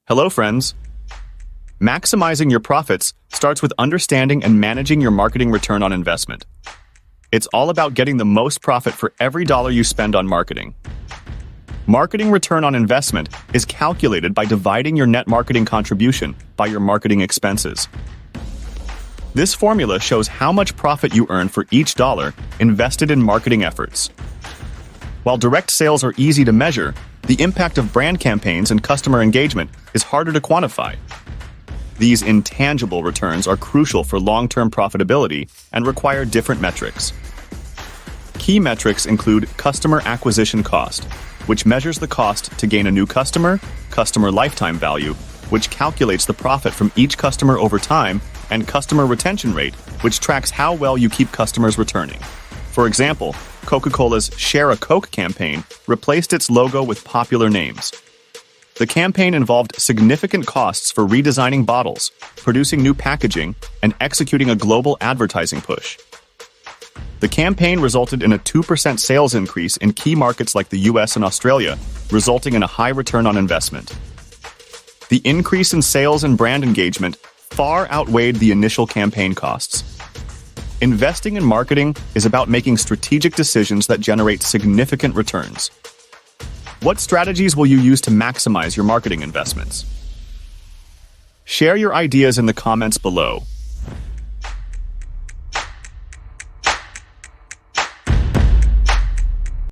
Hello, friends. Maximizing your profits starts with understanding and managing your marketing return on investment. It's all about getting the most profit for every dollar you spend on marketing. Marketing return on investment is calculated by dividing your net marketing contribution by your marketing expenses. This formula shows how much profit you earn for each dollar invested in marketing efforts. While direct sales are easy to measure, the impact of brand campaigns and customer engagement is harder to quantify. These intangible returns are crucial for long-term profitability and require different metrics. Key metrics include customer acquisition cost, which measures the cost to gain a new customer, customer lifetime value, which calculates the profit from each customer over time, and customer retention rate, which tracks how well you keep customers returning. For example, Coca-Cola's Share a Coke campaign replaced its logo with popular names. The campaign involved significant costs for redesigning bottles, producing new packaging, and executing a global advertising push. The campaign resulted in a 2% sales increase in key markets like the US and Australia, resulting in a high return on investment. The increase in sales and brand engagement far outweighed the initial campaign costs. Investing in marketing is about making strategic decisions that generate significant returns. What strategies will you use to maximize your marketing investments? Share your ideas in the comments below.